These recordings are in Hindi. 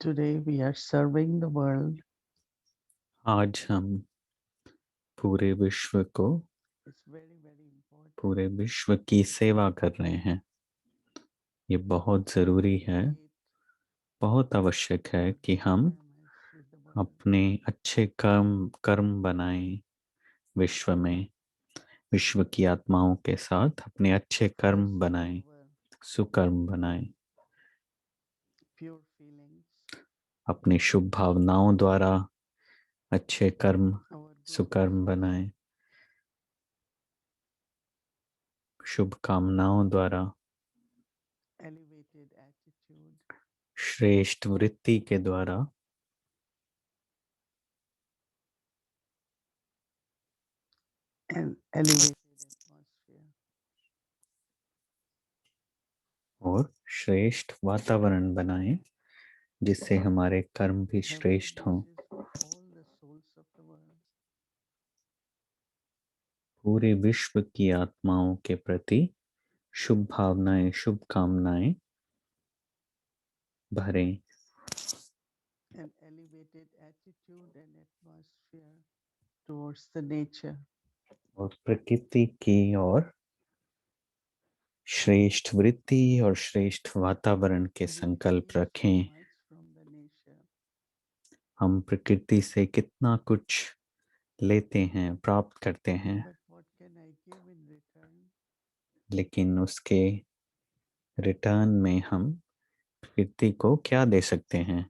Today we are serving the world. आज हम पूरे विश्व को It's very important. पूरे विश्व की सेवा कर रहे हैं। ये बहुत ज़रूरी है, Create बहुत आवश्यक है कि good हम karmas with the world. अपने अच्छे कर्म कर्म बनाएं विश्व में, विश्व की आत्माओं के साथ अपने अच्छे कर्म First of बनाएं, our सुकर्म बनाएं। pure feelings, अपनी शुभ भावनाओं द्वारा अच्छे कर्म our good सुकर्म wishes, बनाएं, शुभ कामनाओं द्वारा elevated attitude, श्रेष्ठ वृत्ति के द्वारा and elevated atmosphere. और श्रेष्ठ वातावरण बनाएं जिससे हमारे कर्म भी Heavenly श्रेष्ठ हों। wishes for all the souls of the world. पूरे विश्व की आत्माओं के प्रति शुभ भावनाएं, शुभ कामनाएं भरें An elevated attitude and atmosphere towards the nature. और प्रकृति की ओर श्रेष्ठ वृत्ति और श्रेष्ठ वातावरण के We संकल्प receive so रखें। much from the nature. हम प्रकृति से कितना कुछ लेते हैं, प्राप्त करते हैं, But what can I give in return? लेकिन उसके रिटर्न में हम प्रकृति को क्या दे सकते हैं?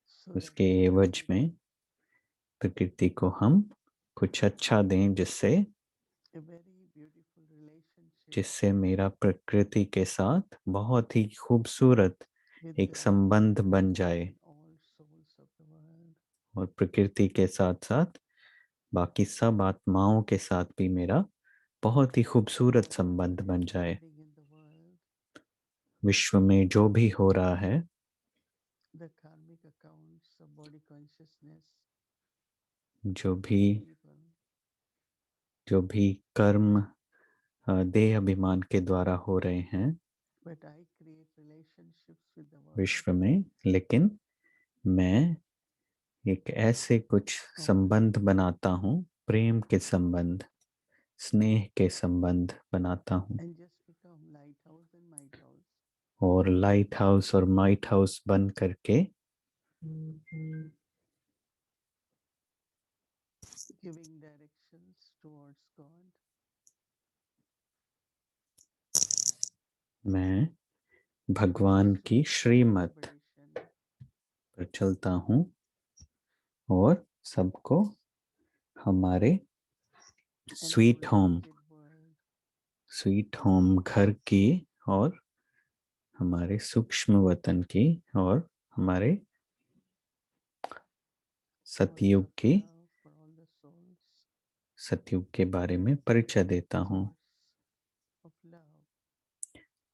So that उसके we can एवज में create प्रकृति को हम कुछ अच्छा दें जिससे a very beautiful relationship जिससे मेरा प्रकृति के साथ बहुत ही खूबसूरत with एक the संबंध divine बन जाए and all souls of the world. और प्रकृति के साथ साथ बाकी सब आत्माओं के साथ भी मेरा बहुत ही खूबसूरत Whatever संबंध is बन जाए। happening in the world, विश्व में जो भी हो रहा है, the karmic accounts of body consciousness, जो भी people, जो भी कर्म देह अभिमान के द्वारा हो रहे हैं but I create relationships with the world. विश्व में, लेकिन मैं एक ऐसे कुछ संबंध बनाता हूँ, प्रेम के संबंध, स्नेह के संबंध बनाता हूँ And just become lighthouse and might house, और लाइट हाउस और माइट हाउस बन करके giving directions towards God. मैं भगवान So की peace and श्रीमत liberation. पर चलता हूँ और सबको हमारे An sweet home, elevated world. Sweet home घर की और हमारे सूक्ष्म वतन की और हमारे Thoughts सतयुग of की love for all the souls. सतयुग के बारे में परिचय देता हूँ। Source of love.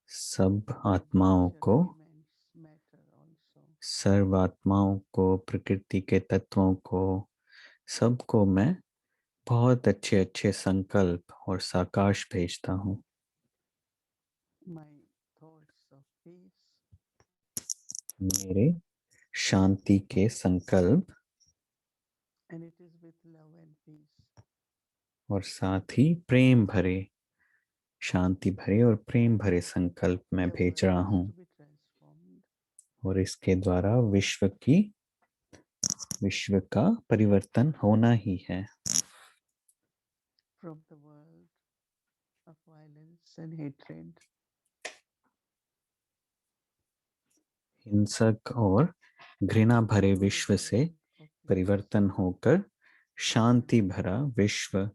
सब The आत्माओं nature को, elements matter also. सर्व आत्माओं को, प्रकृति के तत्वों को, सबको मैं बहुत अच्छे अच्छे संकल्प और साकाश भेजता हूँ। My thoughts of peace मेरे शांति के संकल्प and it is with love and peace. और साथ ही प्रेम भरे, शांति भरे और प्रेम भरे संकल्प मैं The भेज world रहा has हूँ to be transformed. और इसके द्वारा विश्व का परिवर्तन होना ही है। From the world of violence and hatred हिंसक और घृणा भरे to the विश्व से world of peace. परिवर्तन होकर शांति भरा विश्व,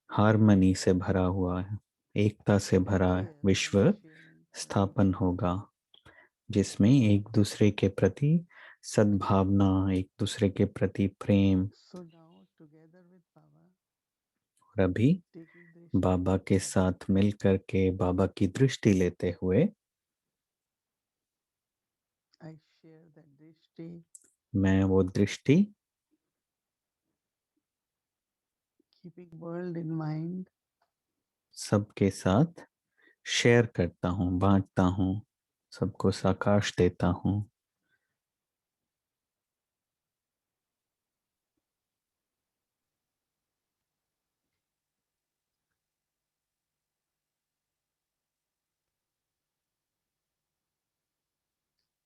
हार्मनी से भरा हुआ है, एकता से भरा Care विश्व and sharing place. स्थापन होगा जिसमें एक दूसरे के प्रति सद्भावना, एक दूसरे के प्रति प्रेम। So now together with Baba, और अभी taking drishti बाबा from के Baba, साथ मिल करके बाबा की दृष्टि लेते हुए I share that drishti, मैं वो दृष्टि keeping world in mind, सबके साथ शेयर करता हूँ, बांटता हूँ, सबको साकाश देता हूँ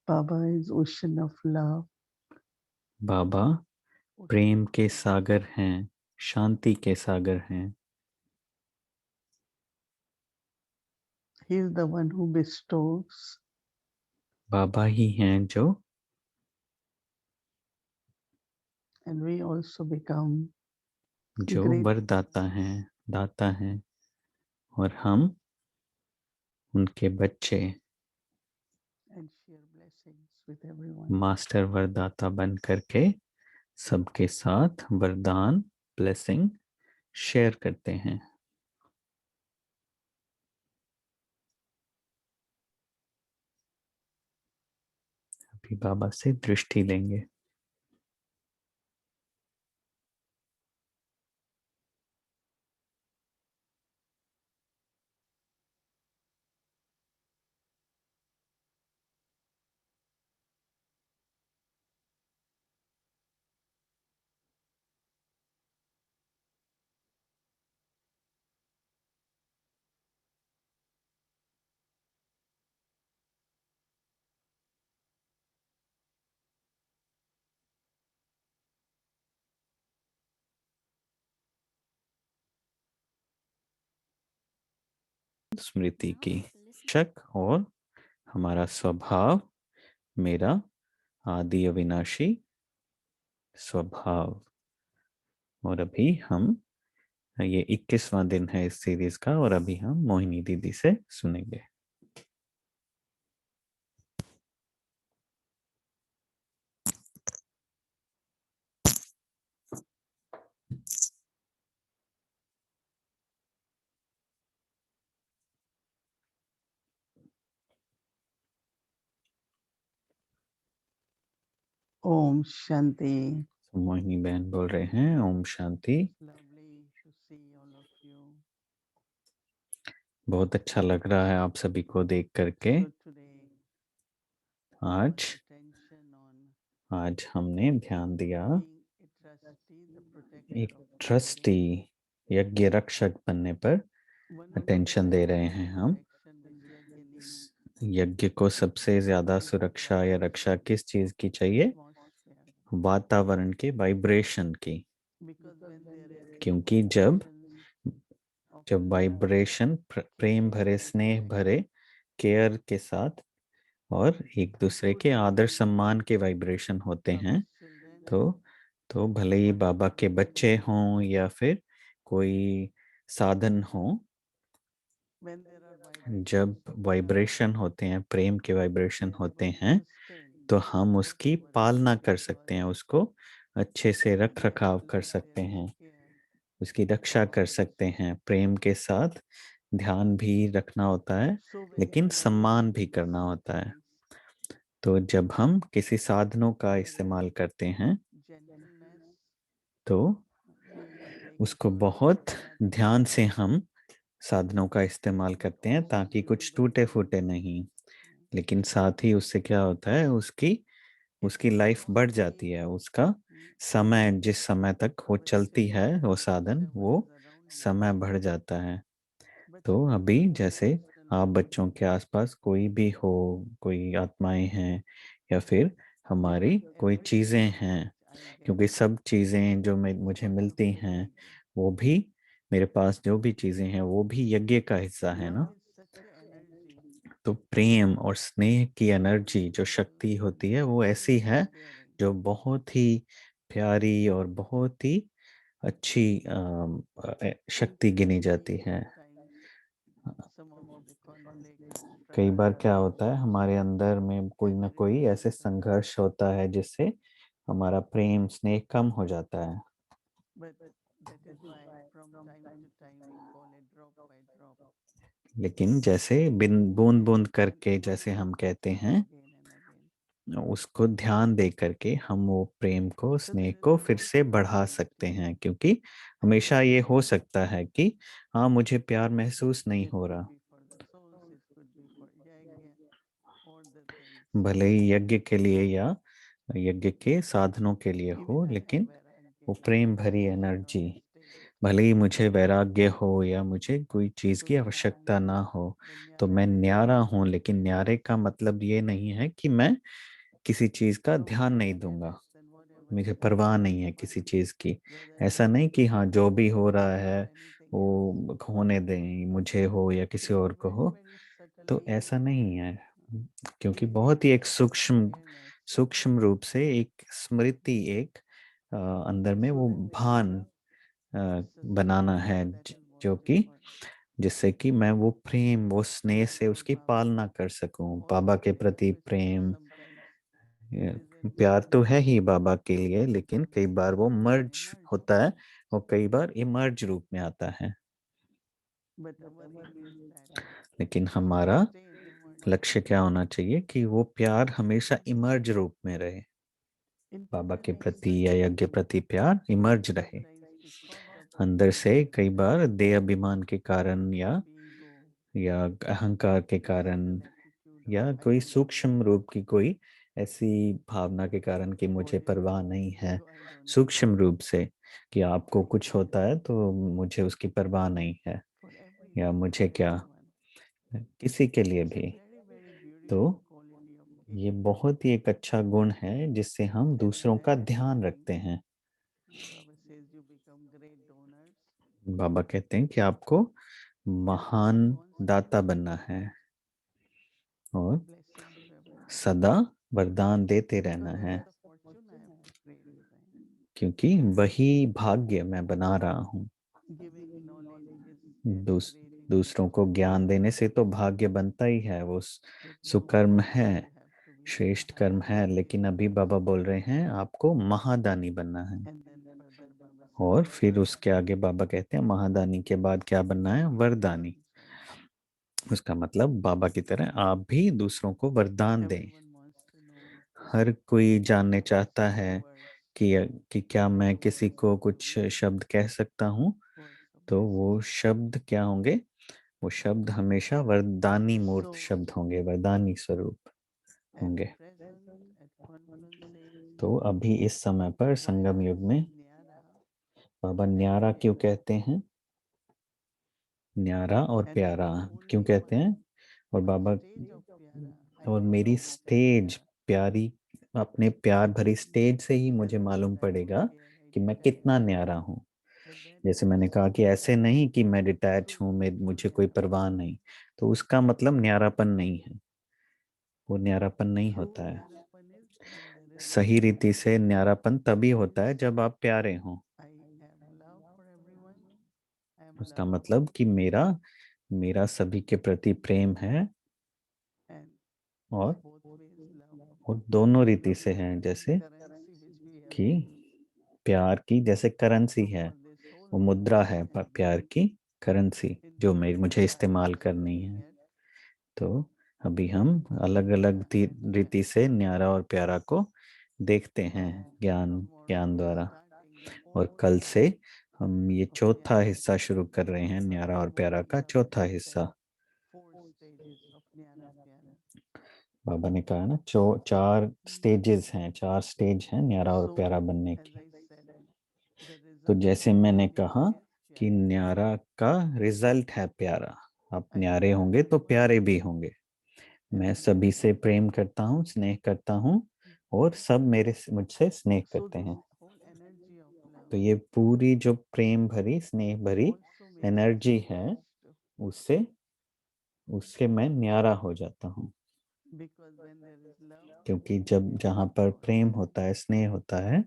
Baba is ocean of love. Baba Ocean Prem of के love. सागर हैं, शांति के सागर हैं। He is the one who bestows. बाबा ही हैं जो, And we also become जो great वरदाता हैं, दाता हैं, और हम उनके बच्चे and share blessings with everyone. Master वरदाता बन करके सबके साथ वरदान ब्लेसिंग शेयर करते हैं। अभी बाबा से दृष्टि लेंगे। स्मृति की शक और हमारा स्वभाव, मेरा आदि अविनाशी स्वभाव। और अभी हम, ये 21वां दिन है इस सीरीज का, और अभी हम मोहिनी दीदी से सुनेंगे। Om Shanti. मोहिनी बहन बोल रहे हैं, Om Shanti. Lovely to see all of you. बहुत अच्छा लग रहा है आप सभी को देख करके। So today, आज attention on आज हमने ध्यान दिया being a trustee, the protector एक of ट्रस्टी, यज्ञ रक्षक बनने पर one of the अटेंशन दे रहे best हैं हम। protection which yajna needs यज्ञ को सबसे ज्यादा सुरक्षा या रक्षा किस चीज की चाहिए? atmosphere. वातावरण के वाइब्रेशन की। Because when there is क्योंकि जब vibrations of जब love, वाइब्रेशन प्रेम care, भरे, स्नेह respect, भरे, केयर के साथ और एक दूसरे good के आदर energy सम्मान के वाइब्रेशन होते हैं, Baba's children, तो भले ही बाबा के बच्चे हों या फिर कोई साधन हो, when there are vibrations जब of love, वाइब्रेशन होते हैं, प्रेम के वाइब्रेशन we are होते able to हैं, sustain तो हम उसकी whatever it पालना is कर because सकते हैं, उसको अच्छे से रख we are रखाव able कर to सकते share with हैं, care उसकी रक्षा कर सकते हैं। प्रेम के साथ ध्यान भी रखना होता है, so when लेकिन there is सम्मान भी करना होता है। assistance, तो जब हम किसी साधनों का there is इस्तेमाल करते हैं, gentleness, तो we make उसको sure बहुत that ध्यान से हम साधनों का इस्तेमाल not करते हैं, all ताकि will कुछ टूटे break. फूटे नहीं। लेकिन साथ ही उससे क्या होता है, उसकी It उसकी लाइफ बढ़ जाती constantly है। उसका mm, समय, जिस समय तक वो our चलती है children वो or साधन, whosoever is वो around me. समय बढ़ जाता है। But तो अभी sometimes जैसे आप personally, बच्चों के आसपास कोई भी हो, कोई आत्माएं हैं या फिर हमारी because कोई everything चीजें हैं, which I get क्योंकि सब चीजें जो मुझे sort of मिलती हैं, radiated. वो भी, मेरे पास जो भी चीजें हैं वो भी यज्ञ का हिस्सा है Love ना। is such an energy तो प्रेम और स्नेह की एनर्जी, जो which शक्ति is होती है, वो ऐसी beautiful है and caring. जो बहुत ही प्यारी और बहुत ही अच्छी शक्ति गिनी Unfortunately, जाती है। sometimes some of the conflicts, कई बार struggles, क्या होता है, हमारे अंदर में कोई ना कोई agreements, ऐसे संघर्ष होता है जिससे हमारा प्रेम स्नेह कम हो जाता है। but that is why from time to time we call it drop by drop. लेकिन जैसे बूंद बूंद And करके, जैसे again हम and कहते again हैं, and again and again. उसको ध्यान दे करके हम वो प्रेम को, So स्नेह there is को a फिर से बढ़ा सकते possibility हैं। क्योंकि हमेशा ये हो सकता है कि हाँ, मुझे प्यार महसूस नहीं it हो could रहा। be for the souls, it could be for yajna or the things. भले ही यज्ञ के लिए या यज्ञ के साधनों के लिए Even हो, I have लेकिन where I'm वो getting प्रेम lost भरी somewhere on energy, the stage. भले ही मुझे वैराग्य हो या मुझे कोई चीज So की Nyara आवश्यकता ना means हो, the तो Nyara मैं is न्यारा हूं, लेकिन independent. न्यारे का मतलब ये नहीं है कि मैं किसी चीज का From ध्यान नहीं दूंगा, experience and whatever मुझे is परवाह happening नहीं in है the किसी mind, चीज की। whether ऐसा it's नहीं कि हाँ जो भी हो रहा negativity है or anything else. वो होने दें, मुझे हो या किसी So और को very, हो, very तो subtly, ऐसा नहीं है। क्योंकि we बहुत ही have एक सूक्ष्म awareness सूक्ष्म रूप से एक स्मृति, एक अंदर में so वो that we भान can बनाना sustain. है, That is what जो is कि called जिससे कि मैं वो प्रेम, वो स्नेह love से for उसकी Baba. पालना कर सकूं, बाबा के Although प्रति especially Prem. sometimes there is a प्यार तो है tendency ही बाबा के लिए, लेकिन for कई this बार वो to become मर्ज emergent. होता है, और कई बार इमर्ज रूप में आता है। But our aim is that लेकिन it should हमारा stay in emergent. लक्ष्य क्या होना चाहिए कि वो प्यार हमेशा इमर्ज रूप में रहे, बाबा के Internally, प्रति या sometimes यज्ञ प्रति प्यार इमर्ज रहे। sometimes because of अंदर से कई our बार देह अभिमान के कारण ego या अहंकार के कारण physical attitude of या I कोई don't सूक्ष्म care, रूप की कोई ऐसी भावना के कारण कि मुझे whatever परवाह it नहीं is, है, so I don't care. सूक्ष्म रूप से कि आपको कुछ होता है तो मुझे उसकी परवाह नहीं है, For या everyone, मुझे for क्या, everyone. किसी के लिए It's a भी। very, very तो beautiful quality of ये ego. बहुत ही एक अच्छा गुण है जिससे हम And at दूसरों that का ध्यान time, रखते हैं। Baba says you become great donors. बाबा कहते हैं कि आपको महान दाता Constantly बनना है और blessings to everyone. सदा वरदान देते रहना Because है, that's the fortune I have to create within. क्योंकि वही भाग्य मैं बना रहा हूँ। Giving knowledge is just creating दूसरों को fortune. ज्ञान देने से तो भाग्य बनता ही है, वो But now सुकर्म है, you have to be श्रेष्ठ कर्म है। Mahadani. लेकिन अभी बाबा बोल रहे हैं आपको महादानी बनना है। And then further Baba says और फिर उसके Vardani. आगे बाबा कहते हैं महादानी के बाद क्या बनना है, वरदानी। Blessings also. उसका मतलब बाबा की तरह आप भी दूसरों को वरदान दें। Everyone wants to know हर कोई जानने what is चाहता है few words, कि क्या मैं few किसी words को of कुछ wisdom, शब्द कह सकता हूँ, words of तो वो blessing. शब्द क्या होंगे, वो शब्द हमेशा वरदानी मूर्त So शब्द होंगे, वरदानी स्वरूप at होंगे। present, at conferences, तो अभी इस समय पर why संगम we युग say में Nyara बाबा and न्यारा क्यों Pyara. कहते हैं, न्यारा और And प्यारा not क्यों only कहते हैं। और my Baba stage of Pyara, I और can मेरी know that I'm stage Pyara. प्यारी, अपने प्यार भरी स्टेज से ही मुझे Just मालूम because I don't पड़ेगा care, I कि मैं detach. कितना न्यारा हूँ। But that जैसे is मैंने कहा कि ऐसे नहीं कि मैं डिटैच हूँ, मैं superficial मुझे कोई Nyara. परवाह नहीं, तो उसका मतलब न्यारापन नहीं है, वो न्यारापन नहीं True होता है। Nyarapan is when there is सही love for रीति से everyone. न्यारापन तभी होता है जब आप प्यारे हों। I have love for everyone. I am उसका loved. मतलब कि मेरा मेरा सभी के प्रति प्रेम है, And it's और both ways love. दोनों रीति Love से is है, the जैसे currency which we have कि to use. प्यार की जैसे करेंसी So है, for this whole वो week मुद्रा we है, have प्यार been की करेंसी जो मुझे internally इस्तेमाल करनी looking है। at तो अभी हम अलग अलग Nyara and रीति Pyara. से न्यारा और प्यारा को देखते हैं And ज्ञान tomorrow ज्ञान we are द्वारा। starting the और fourth कल से stage हम ये of चौथा Nyara. हिस्सा शुरू कर रहे हैं, न्यारा और प्यारा Otherwise, का Baba चौथा has said हिस्सा। 4 stages of Nyara Pyara. बाबा ने कहा ना, चार स्टेजेस हैं, चार स्टेज हैं न्यारा और So, प्यारा बनने as की। I said, the तो result of जैसे मैंने Nyara कहा is कि Pyara. न्यारा का रिजल्ट है प्यारा, आप I न्यारे love होंगे तो everyone प्यारे भी होंगे। and मैं I सभी love से everyone. प्रेम करता हूँ, स्नेह करता हूँ, और सब मुझसे स्नेह So, करते this हैं। whole energy of love तो ये पूरी जो प्रेम भरी, स्नेह भरी also makes us एनर्जी है, blessed उससे उससे मैं न्यारा हो जाता हूँ। because when there is love, क्योंकि जब जहाँ nothing पर falls. प्रेम होता है, स्नेह होता है,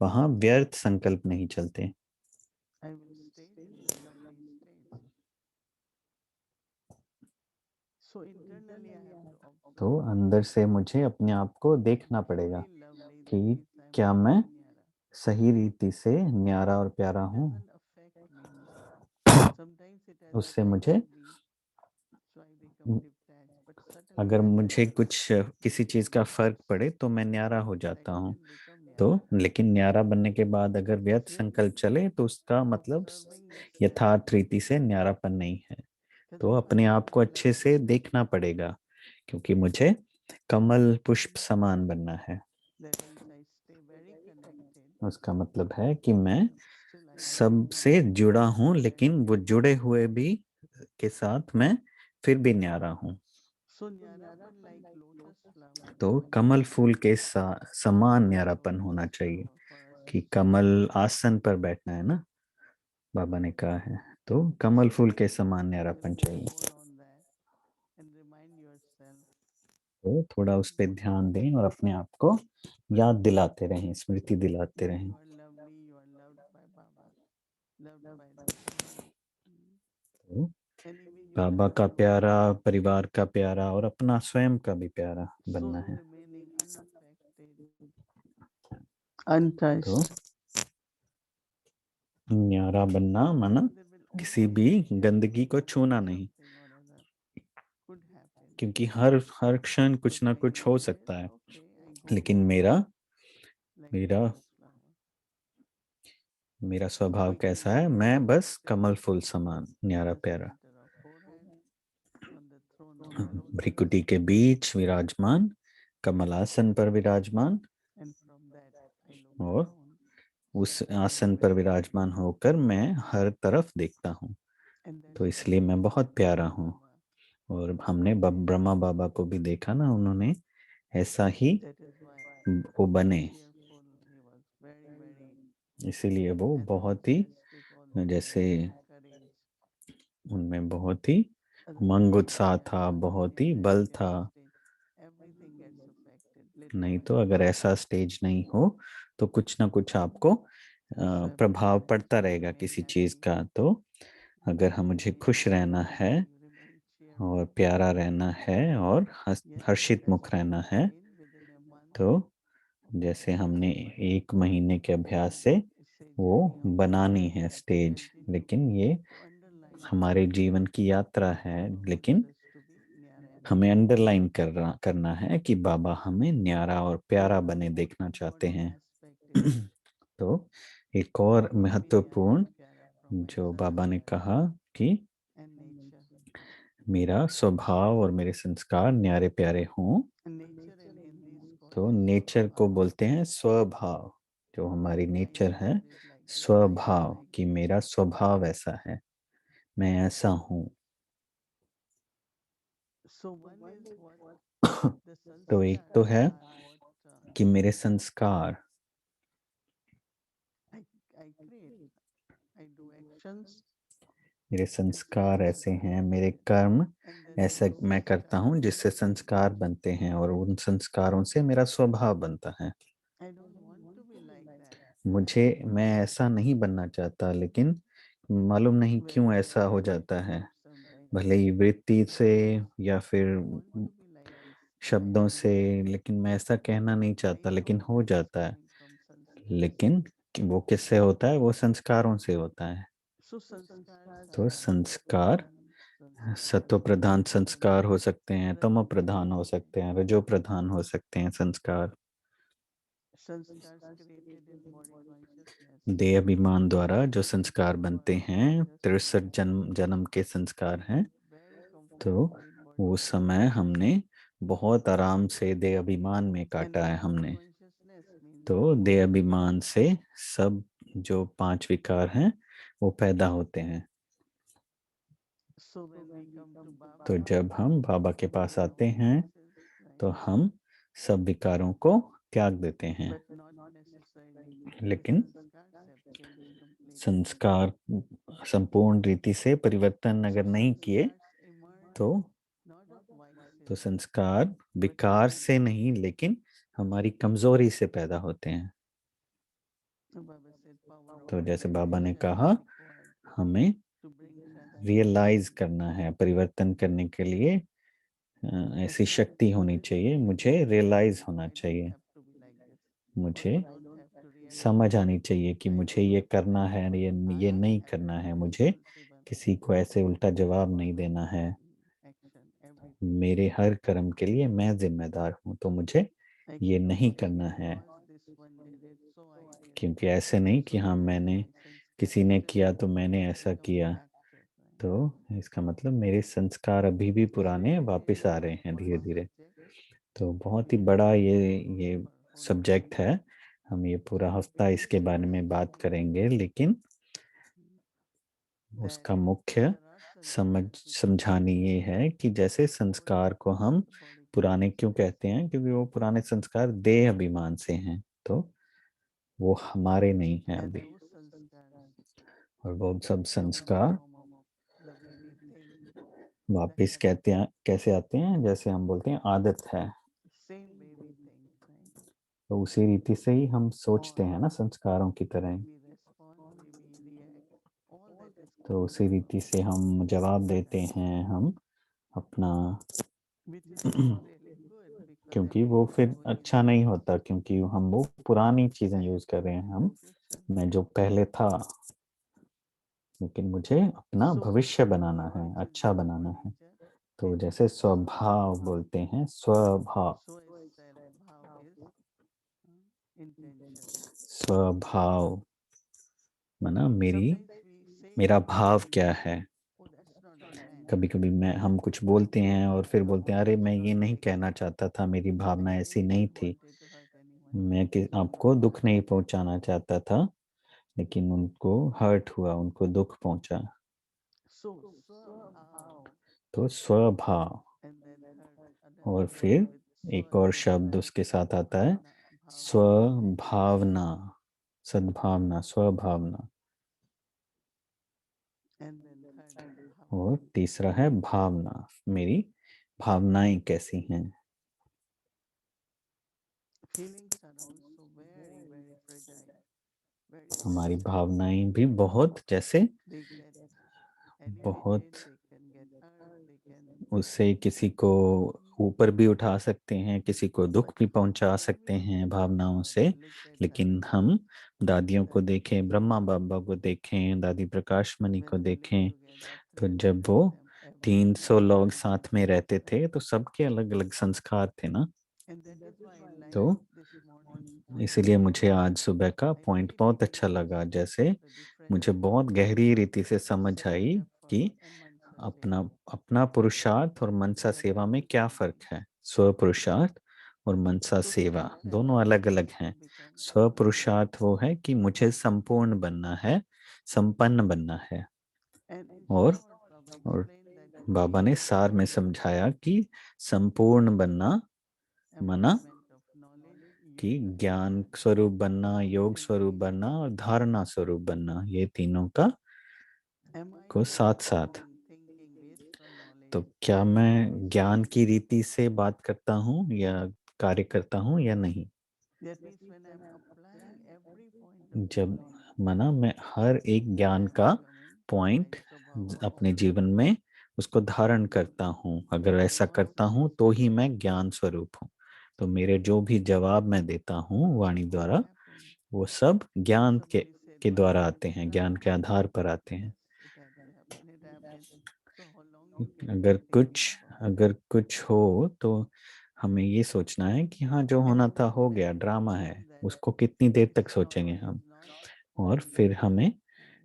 वहाँ व्यर्थ संकल्प नहीं चलते। I will stay in the lovely state. So, internally, I have to तो observe अंदर से मुझे अपने आप को am I देखना पड़ेगा truly lovely? That कि means I am क्या मैं truly Nyara. सही रीति से न्यारा और प्यारा It हूँ। doesn't affect me. Sometimes it has उससे मुझे, affected me, so I become detached. But subtly, अगर when मुझे there is कुछ किसी चीज का फर्क पड़े तो मैं न्यारा हो I जाता हूँ। didn't become तो Nyara. लेकिन न्यारा बनने के बाद अगर व्यर्थ Just संकल्प चले तो उसका मतलब observing the self. यथार्थ रीति से न्यारापन नहीं है। Because तो if I अपने am आप को अच्छे Nyara, से देखना पड़ेगा, क्योंकि मुझे कमल पुष्प समान बनना है। that means I stay very connected, उसका मतलब है कि मैं but still I सबसे जुड़ा हूं, लेकिन वो जुड़े हुए भी के साथ मैं फिर भी न्यारा हूं। So न्यारापन like lotus flower तो when कमल you फूल के समान न्यारापन so होना just चाहिए, for us कि to see कमल आसन पर बैठना है ना, बाबा ने कहा है। तो कमल so फूल just के समान न्यारापन चाहिए। more on that and remind yourself तो थोड़ा उस पर ध्यान दें और अपने आप को याद दिलाते रहें, स्मृति दिलाते that रहें। you are lovely, you are loved by Baba, loved by the family. तो And even you Baba have का to प्यारा, परिवार का प्यारा और अपना स्वयं का भी प्यारा बनना so है। remaining unaffected, untouched. तो न्यारा बनना माना There will किसी always भी be a गंदगी को chance छूना that नहीं, something or other could happen. क्योंकि हर हर क्षण But कुछ ना when कुछ you हो say, सकता है। okay, I go लेकिन on मेरा like मेरा lotus flower. मेरा स्वभाव Begin कैसा with है, the मैं बस center, कमल फूल समान in न्यारा the प्यारा, center of forehead, on the throne of lotus, भ्रिकुटी के बीच विराजमान, कमलासन पर विराजमान, and from that I look और down. उस आसन पर विराजमान होकर मैं हर तरफ देखता हूँ। And that's तो why इसलिए मैं you बहुत become प्यारा Brahma हूँ। Baba. और हमने ब्रह्मा बाबा को भी देखा ना, उन्होंने ऐसा ही That is why वो बने, cheerful, he was very, very इसीलिए वो बहुत ही enthusiastic all over, जैसे encourage उनमें बहुत ही other उमंग people उत्साह that था, when बहुत you ही guys बल get था। the stage, everything gets affected little नहीं by तो अगर little. ऐसा स्टेज नहीं हो तो कुछ ना कुछ आपको So प्रभाव everyone has पड़ता to रहेगा remain किसी चीज happy, का। तो अगर हम मुझे remain खुश रहना है positive, remain और cheerful. प्यारा रहना है और Yes, हर्षित just मुख like रहना you है, did within a month तो of जैसे हमने practice, एक महीने के अभ्यास से say वो journey of बनानी life, है स्टेज, continue लेकिन ये to underline हमारे जीवन की यात्रा है। Baba लेकिन wants us to be Nyara and हमें Pyara. अंडरलाइन करना है कि बाबा हमें न्यारा और And प्यारा one बने more देखना चाहते important हैं। aspect is तो एक और to be Nyara महत्वपूर्ण and Pyara from my जो बाबा ने sanskar कहा कि and nature. मेरा स्वभाव और मेरे संस्कार न्यारे प्यारे हों। And nature in Hindi is called तो as नेचर को Swabhav. बोलते हैं स्वभाव, जो हमारी I नेचर है, interpret like this, I am स्वभाव, like कि this. मेरा स्वभाव ऐसा है, मैं ऐसा हूँ। So one is what the तो एक तो sanskars है are, what कि मेरे संस्कार, I create. I do actions मेरे and संस्कार sanskars ऐसे are हैं, मेरे created. कर्म And then ऐसा those मैं करता sanskars हूँ are जिससे created. संस्कार बनते हैं, और उन संस्कारों से मेरा स्वभाव बनता है। I don't want to be like that. मैं ऐसा नहीं बनना चाहता, लेकिन मालूम नहीं Whether क्यों by ऐसा हो जाता attitude है, or sometimes भले ही वृत्ति से या फिर I want to be like this. शब्दों से, लेकिन मैं ऐसा कहना नहीं चाहता, I लेकिन know हो it is जाता है। coming from sanskars. लेकिन वो किससे होता है? वो संस्कारों से होता है। So sanskars तो are sattva संस्कार pradhan, sanskars सत्व are प्रधान संस्कार हो सकते हैं, तमो rajo प्रधान हो pradhan. सकते हैं, रजो प्रधान हो सकते हैं संस्कार। Sanskars created in body consciousness. देह अभिमान द्वारा जो संस्कार For बनते हैं, just 63 जन्म जन्म के we संस्कार हैं। live very तो comfortably in body उस समय consciousness. हमने बहुत आराम से देह अभिमान में And काटा है body हमने। consciousness means तो देह अभिमान से सब जो 5 विकार हैं वो पैदा होते हैं। so when we come to तो Baba, जब हम बाबा के we पास leave आते our हैं vices, right? तो हम सब विकारों को त्याग देते हैं, But not necessarily. The लेकिन sanskars have changed completely. संस्कार संपूर्ण रीति से परिवर्तन So अगर नहीं किए sanskars emerge तो not of vices, संस्कार but विकार from से नहीं, लेकिन हमारी कमजोरी से पैदा होते हैं। Baba said power of तो जैसे बाबा ने realization कहा, is required हमें to bring रियलाइज transformation. करना है, परिवर्तन करने के लिए The ऐसी Baba शक्ति said होनी this, चाहिए। I मुझे don't have to realise know, होना I don't चाहिए, have to be like this, or मुझे I don't have to realize समझ this. आनी चाहिए कि I मुझे don't ये have to करना है, respond. ये I नहीं have करना to है, be मुझे responsible किसी को ऐसे उल्टा जवाब for नहीं my देना है, action, everything. मेरे हर कर्म के लिए मैं जिम्मेदार हूँ, तो मुझे I ये cannot नहीं say करना है। because this one did it, so I did. क्योंकि ऐसे नहीं कि So हाँ that means मैंने my sanskar किसी ने still किया तो मैंने ऐसा become किया, active, right? तो इसका मतलब मेरे संस्कार अभी भी So पुराने today वापस आ रहे हैं one धीरे धीरे। subject तो बहुत we ही are बड़ा going to ये for whole सब्जेक्ट time है, हम ये पूरा हफ्ता इसके बारे में बात करेंगे। लेकिन उसका मुख्य समझानी ये है कि जैसे संस्कार को हम पुराने क्यों कहते हैं, क्योंकि वो पुराने संस्कार देह अभिमान से हैं, तो वो हमारे नहीं है अभी। और वो सब संस्कार वापिस कहते हैं कैसे आते हैं, जैसे हम बोलते हैं आदत है, तो उसी रीति से ही हम सोचते हैं ना, संस्कारों की तरह। तो उसी रीति से हम जवाब देते हैं हम अपना क्योंकि वो फिर अच्छा नहीं होता, क्योंकि हम वो पुरानी चीजें यूज कर रहे हैं हम, मैं जो पहले था, लेकिन मुझे अपना भविष्य बनाना है, अच्छा बनाना है। तो जैसे स्वभाव बोलते हैं, स्वभाव, स्वभाव माना मेरा भाव क्या है। कभी कभी हम कुछ बोलते हैं और फिर बोलते हैं अरे मैं ये नहीं कहना चाहता था, मेरी भावना ऐसी नहीं थी, मैं आपको दुख नहीं पहुंचाना चाहता था, लेकिन उनको हर्ट हुआ, उनको दुख पहुंचा। तो स्वभाव, और फिर एक और शब्द उसके साथ आता है स्वभावना, सद्भावना, स्वभावना। और तीसरा है भावना, मेरी भावनाएं कैसी हैं। हमारी भावनाएं भी बहुत जैसे बहुत उससे किसी को ऊपर भी उठा सकते हैं, किसी को दुख भी पहुंचा सकते हैं भावनाओं से। लेकिन हम दादियों को देखें, ब्रह्मा बाबा को देखें, दादी प्रकाश मणि को देखें, तो जब वो 300 लोग साथ में रहते थे तो सबके अलग अलग संस्कार थे ना। तो इसलिए मुझे आज सुबह का पॉइंट बहुत अच्छा लगा, जैसे मुझे बहुत गहरी रीति से समझ आई कि अपना अपना पुरुषार्थ और मनसा सेवा में क्या फर्क है। स्व पुरुषार्थ और मनसा सेवा दोनों अलग अलग हैं। स्व पुरुषार्थ वो है कि मुझे संपूर्ण बनना है, संपन्न बनना है। और बाबा ने सार में समझाया कि संपूर्ण बनना मना कि ज्ञान स्वरूप बनना, योग स्वरूप बनना और धारणा स्वरूप बनना, ये तीनों का को साथ साथ। तो क्या मैं ज्ञान की रीति से बात करता हूँ या कार्य करता हूँ या नहीं। जब माना मैं हर एक ज्ञान का पॉइंट अपने जीवन में उसको धारण करता हूँ, अगर ऐसा करता हूँ तो ही मैं ज्ञान स्वरूप हूँ। तो मेरे जो भी जवाब मैं देता हूँ वाणी द्वारा, वो सब ज्ञान के द्वारा आते हैं, ज्ञान के आधार पर आते हैं। अगर कुछ हो तो हमें ये सोचना है कि हाँ जो होना था हो गया, ड्रामा है, उसको कितनी देर तक सोचेंगे हम। और फिर हमें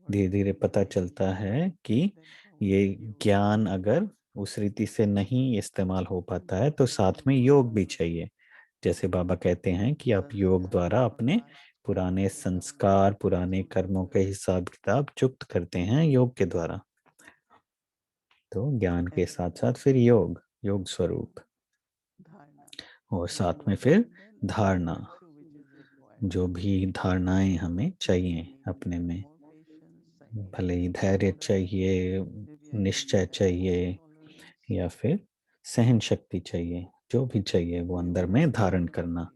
धीरे धीरे पता चलता है कि ये ज्ञान अगर उस रीति से नहीं इस्तेमाल हो पाता है तो साथ में योग भी चाहिए। जैसे बाबा कहते हैं कि आप योग द्वारा अपने पुराने संस्कार, पुराने कर्मों के हिसाब किताब चुक्त करते हैं योग के द्वारा। तो ज्ञान के साथ साथ फिर योग, योग स्वरूप, और साथ में फिर धारणा, जो भी धारणाएं हमें चाहिए अपने में, भले ही धैर्य चाहिए, निश्चय चाहिए या फिर सहन शक्ति चाहिए, जो भी चाहिए वो अंदर में धारण करना।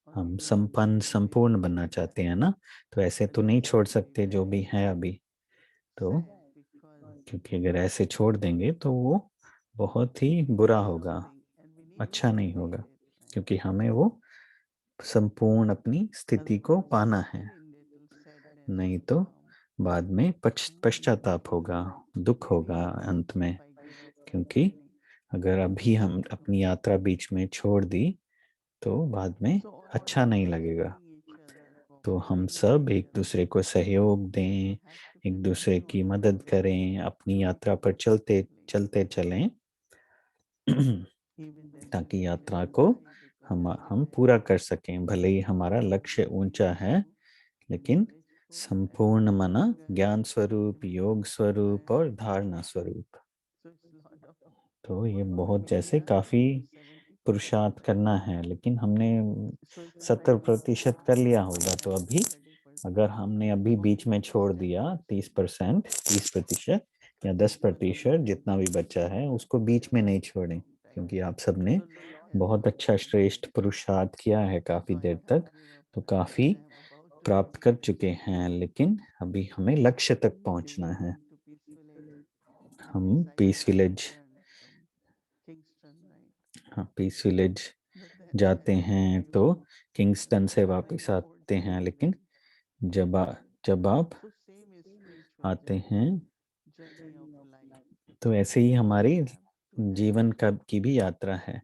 हम संपन्न संपूर्ण बनना चाहते हैं ना, तो ऐसे तो नहीं छोड़ सकते जो भी है अभी। तो क्योंकि अगर ऐसे छोड़ देंगे तो वो बहुत ही बुरा होगा, अच्छा नहीं होगा, क्योंकि हमें वो संपूर्ण अपनी स्थिति को पाना है। नहीं तो बाद में पश्चाताप होगा, दुख होगा अंत में। क्योंकि अगर अभी हम अपनी यात्रा बीच में छोड़ दी तो बाद में अच्छा नहीं लगेगा। तो हम सब एक दूसरे को सहयोग दें, एक दूसरे की मदद करें, अपनी यात्रा पर चलते चलते चलें ताकि यात्रा को हम पूरा कर सकें। भले ही हमारा लक्ष्य ऊंचा है, लेकिन संपूर्ण माना ज्ञान स्वरूप, योग स्वरूप और धारणा स्वरूप। तो ये बहुत जैसे काफी पुरुषार्थ करना है, लेकिन हमने 70% कर लिया होगा। तो अभी अगर हमने अभी बीच में छोड़ दिया 30%, 30% या 10%, जितना भी बचा है उसको बीच में नहीं छोड़ें, क्योंकि आप सबने बहुत अच्छा श्रेष्ठ पुरुषार्थ किया है काफी देर तक, तो काफी प्राप्त कर चुके हैं, लेकिन अभी हमें लक्ष्य तक पहुंचना है। हम पीस विलेज, हाँ पीस विलेज जाते हैं तो किंगस्टन से वापस आते हैं, लेकिन जब आप आते हैं तो ऐसे ही हमारी जीवन की भी यात्रा है,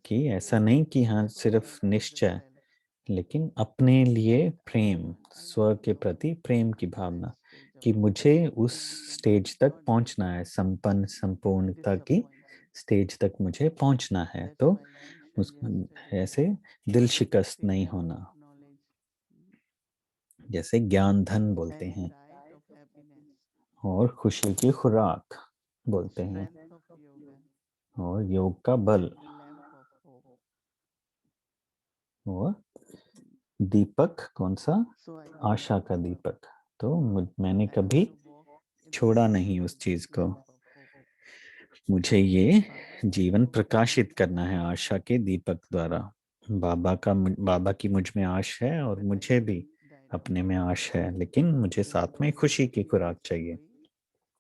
कि ऐसा नहीं कि हाँ सिर्फ निश्चय, लेकिन अपने लिए प्रेम, स्व के प्रति प्रेम की भावना, कि मुझे उस स्टेज तक पहुंचना है, संपन्न संपूर्णता की स्टेज तक मुझे पहुंचना है। तो उस ऐसे दिल शिकस्त नहीं होना, जैसे ज्ञान धन बोलते हैं और खुशी की खुराक बोलते हैं और योग का बल और दीपक कौन सा, आशा का दीपक। तो मैंने कभी छोड़ा नहीं उस चीज को, मुझे ये जीवन प्रकाशित करना है आशा के दीपक द्वारा। बाबा की मुझ में आश है और मुझे भी अपने में आश है, लेकिन मुझे साथ में खुशी की खुराक चाहिए।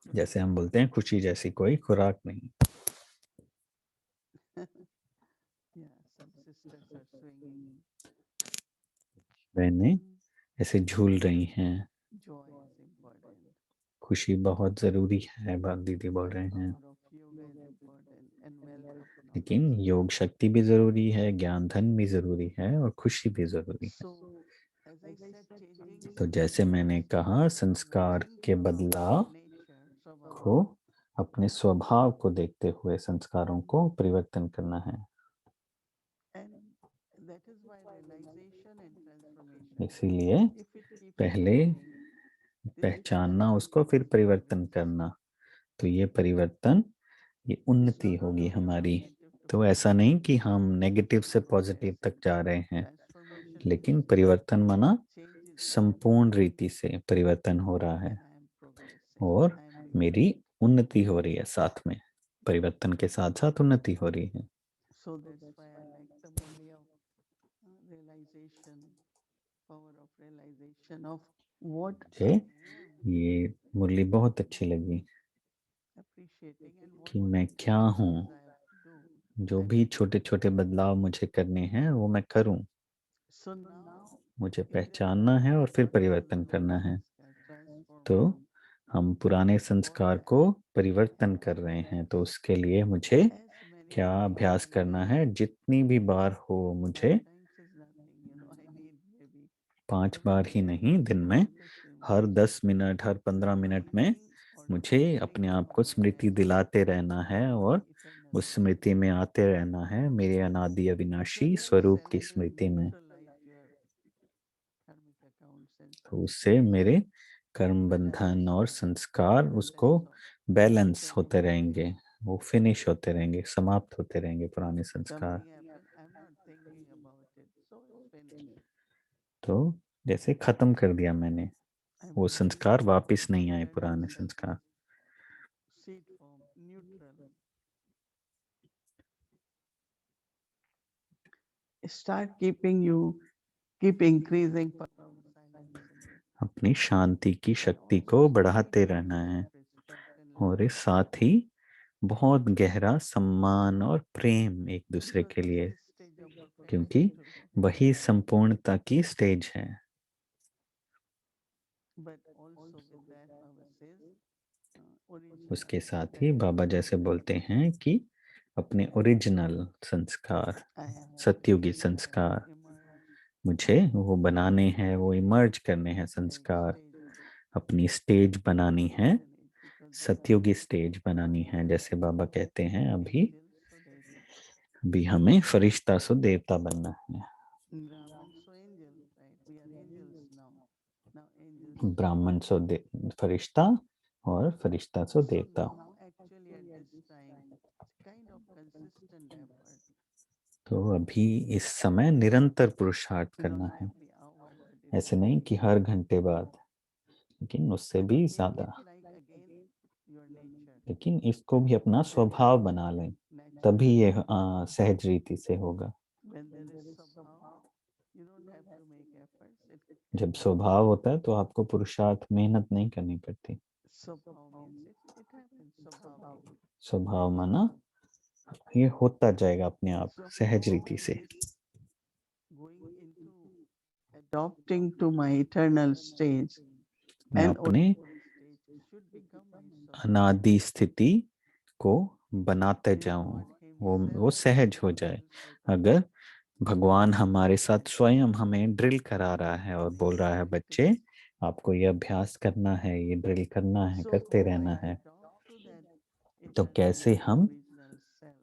जैसे हम बोलते हैं खुशी जैसी कोई खुराक नहीं। बहनें ऐसे झूल रही हैं, खुशी बहुत जरूरी है, बात दीदी बोल रहे हैं, लेकिन योग शक्ति भी जरूरी है, ज्ञान धन भी जरूरी है और खुशी भी जरूरी है। तो जैसे मैंने कहा, संस्कार के बदलाव को अपने स्वभाव को देखते हुए संस्कारों को परिवर्तन करना है। इसीलिए पहले पहचानना उसको, फिर परिवर्तन करना, तो ये परिवर्तन, ये उन्नति होगी हमारी। तो ऐसा नहीं कि हम नेगेटिव से पॉजिटिव तक जा रहे हैं, लेकिन परिवर्तन माना संपूर्ण रीति से परिवर्तन हो रहा है और मेरी उन्नति हो रही है, साथ में परिवर्तन के साथ साथ उन्नति हो रही है। मुझे ये मुरली बहुत अच्छी लगी कि मैं क्या हूँ, जो भी छोटे छोटे बदलाव मुझे करने हैं वो मैं करूं। मुझे पहचानना है और फिर परिवर्तन करना है। तो हम पुराने संस्कार को परिवर्तन कर रहे हैं, तो उसके लिए मुझे क्या अभ्यास करना है, जितनी भी बार हो, मुझे 5 बार ही नहीं दिन में, हर 10 मिनट, हर 15 मिनट में मुझे अपने आप को स्मृति दिलाते रहना है और उस स्मृति में आते रहना है, मेरे अनादि अविनाशी स्वरूप की स्मृति में। तो उससे मेरे कर्म बंधन और संस्कार उसको बैलेंस होते रहेंगे, वो फिनिश होते रहेंगे, समाप्त होते रहेंगे पुराने संस्कार। तो जैसे खत्म कर दिया मैंने, वो संस्कार वापस नहीं आए, पुराने संस्कार। keep increasing अपनी शांति की शक्ति को बढ़ाते रहना है और इस साथ ही बहुत गहरा सम्मान और प्रेम एक दूसरे के लिए, क्योंकि वही संपूर्णता की स्टेज है। उसके साथ ही बाबा जैसे बोलते हैं कि अपने ओरिजिनल संस्कार, सत्युगी संस्कार मुझे वो बनाने हैं, वो इमर्ज करने हैं संस्कार, अपनी स्टेज बनानी है, सत्युगी स्टेज बनानी है। जैसे बाबा कहते हैं, अभी हमें फरिश्ता सो देवता बनना है। ब्राह्मण सो फरिश्ता और फरिश्ता सो So देवता। now actually at this time, it's kind of consistent effort. तो अभी इस समय निरंतर पुरुषार्थ Not करना है, every hour, but it ऐसे is नहीं कि हर घंटे बाद, लेकिन उससे भी make ज्यादा। it like again your nature. लेकिन इसको भी अपना स्वभाव बना लें, Natural. तभी ये सहज रीति से होगा। When there is sabhav, you don't have to make efforts. It जब स्वभाव होता है तो आपको पुरुषार्थ मेहनत नहीं करनी पड़ती। sabhav means it happens sabhavik. स्वभाव माना ये होता जाएगा अपने आप So सहज now रीति at से। this going into adopting to my eternal stage मैं and अपने original stage should become my sabhav. अनादि स्थिति को बनाते If जाऊं, God वो himself सहज हो is जाए। exercising अगर us, भगवान हमारे साथ स्वयं हमें ड्रिल करा रहा है और बोल रहा है बच्चे आपको ये अभ्यास करना है, ये ड्रिल करना है, so करते how रहना I है, adopt to that तो कैसे eternal original self